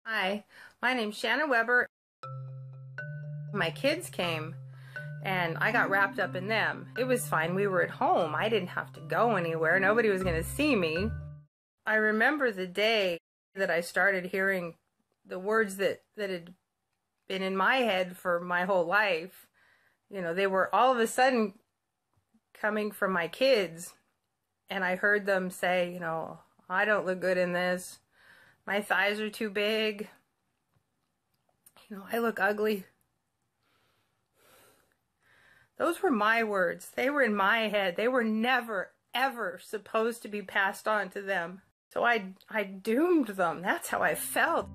Hi, my name's Shannon Weber. My kids came and I got wrapped up in them. It was fine. We were at home. I didn't have to go anywhere. Nobody was going to see me. I remember the day that I started hearing the words that had been in my head for my whole life. You know, they were all of a sudden coming from my kids. And I heard them say, you know, I don't look good in this. My thighs are too big. You know, I look ugly. Those were my words. They were in my head. They were never, ever supposed to be passed on to them. So I doomed them. That's how I felt.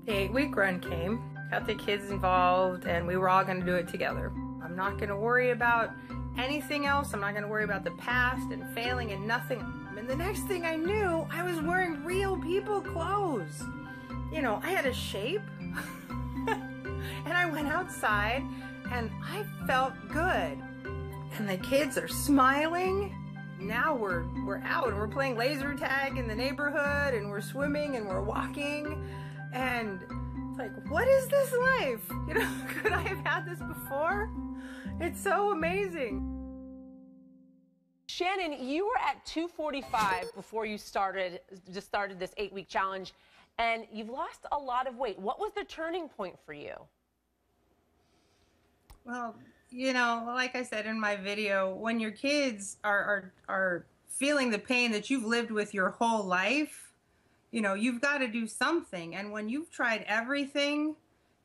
The 8-week run came, got the kids involved, and we were all going to do it together. I'm not going to worry about anything else. I'm not going to worry about the past and failing and nothing. And the next thing I knew, I was wearing real people clothes. You know, I had a shape. And I went outside and I felt good. And the kids are smiling. Now we're out and we're playing laser tag in the neighborhood and we're swimming and we're walking. And it's like, what is this life? You know, could I have had this before? It's so amazing. Shannon, you were at 245 before you started this 8-week challenge, and you've lost a lot of weight. What was the turning point for you? Well, you know, like I said in my video, when your kids are feeling the pain that you've lived with your whole life, you know, you've got to do something. And when you've tried everything,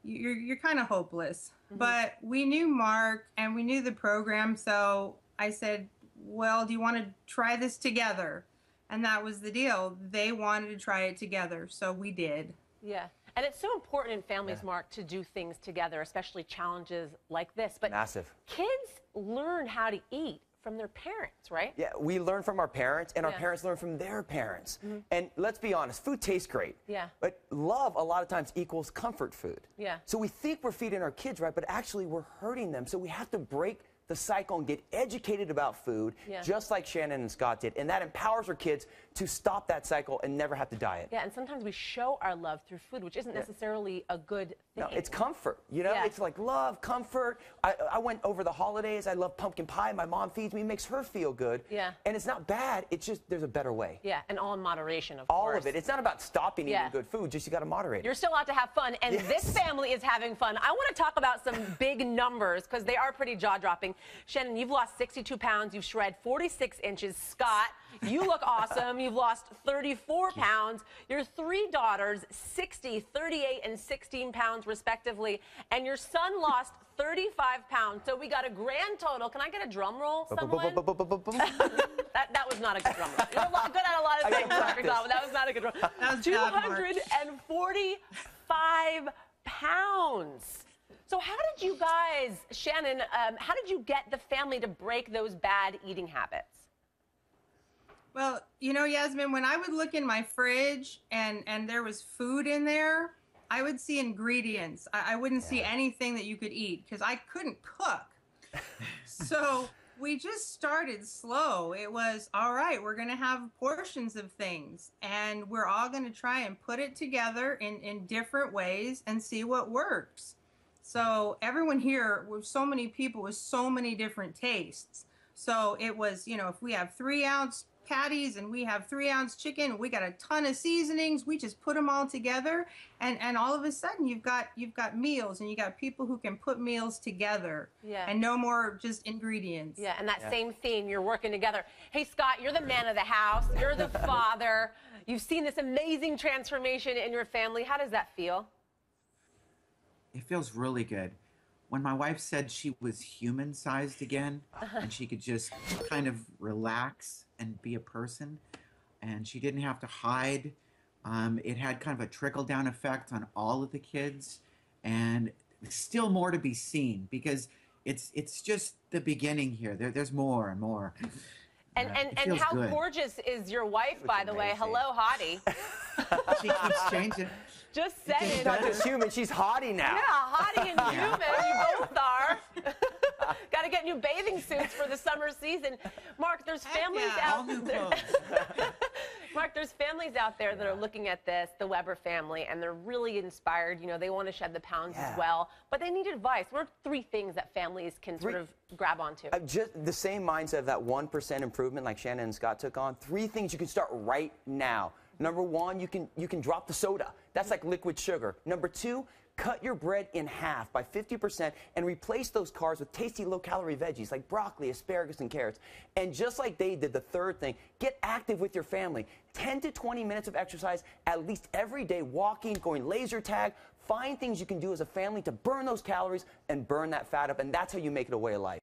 you're kind of hopeless. Mm-hmm. But we knew Mark and we knew the program, so I said, well, do you want to try this together? And that was the deal. They wanted to try it together, so we did. Yeah, and it's so important in families, Mark, to do things together, especially challenges like this. But massive. Kids learn how to eat from their parents, right? Yeah, we learn from our parents, and our parents learn from their parents. Mm-hmm. And let's be honest, food tastes great. Yeah. But love a lot of times equals comfort food. Yeah. So we think we're feeding our kids right, but actually we're hurting them. So we have to break the cycle and get educated about food, just like Shannon and Scott did. And that empowers our kids to stop that cycle and never have to diet. Yeah, and sometimes we show our love through food, which isn't necessarily a good thing. No, it's comfort, you know? It's like love, comfort. I went over the holidays. I love pumpkin pie. My mom feeds me, makes her feel good. Yeah. And it's not bad. It's just there's a better way. Yeah, and all in moderation, of all course. Of it. It's not about stopping eating good food. Just you got to moderate it. You're still out to have fun, and this family is having fun. I want to talk about some big numbers because they are pretty jaw-dropping. Shannon, you've lost 62 pounds. You've shred 46 inches. Scott, you look awesome. You've lost 34 pounds. Your 3 daughters, 60, 38, and 16 pounds, respectively. And your son lost 35 pounds. So we got a grand total. Can I get a drum roll, someone? That was not a good drum roll. You're good at a lot of things, Dr. Donald. That was not a good drum roll. 245 pounds. So how did you guys, Shannon, how did you get the family to break those bad eating habits? Well, you know, Yasmin, when I would look in my fridge and there was food in there, I would see ingredients. I wouldn't see anything that you could eat because I couldn't cook. So we just started slow. It was, all right, we're going to have portions of things and we're all going to try and put it together in different ways and see what works. So everyone here, with so many people with so many different tastes. So it was, you know, if we have 3-ounce patties and we have 3-ounce chicken, we got a ton of seasonings, we just put them all together and all of a sudden you've got meals and you got people who can put meals together and no more just ingredients. Yeah, and that same theme, you're working together. Hey, Scott, you're the man of the house, you're the father. You've seen this amazing transformation in your family. How does that feel? It feels really good. When my wife said she was human-sized again and she could just kind of relax and be a person and she didn't have to hide, it had kind of a trickle-down effect on all of the kids, and still more to be seen because it's just the beginning here. There's more and more. And how gorgeous is your wife, by the way? Hello, hottie. She keeps changing. Just saying. She's not just human, she's hottie now. Yeah, hottie and human, you both are. Got to get new bathing suits for the summer season. Mark, there's families out there. Mark, there's families out there that are looking at this, the Weber family, and they're really inspired. You know, they want to shed the pounds as well, but they need advice. What are 3 things that families can sort of grab onto? Just the same mindset of that 1% improvement like Shannon and Scott took on. 3 things you can start right now. Number 1, you can drop the soda. That's like liquid sugar. Number 2, cut your bread in half by 50% and replace those carbs with tasty low-calorie veggies like broccoli, asparagus, and carrots. And just like they did, the 3rd thing, get active with your family. 10 to 20 minutes of exercise at least every day, walking, going laser tag. Find things you can do as a family to burn those calories and burn that fat up, and that's how you make it a way of life.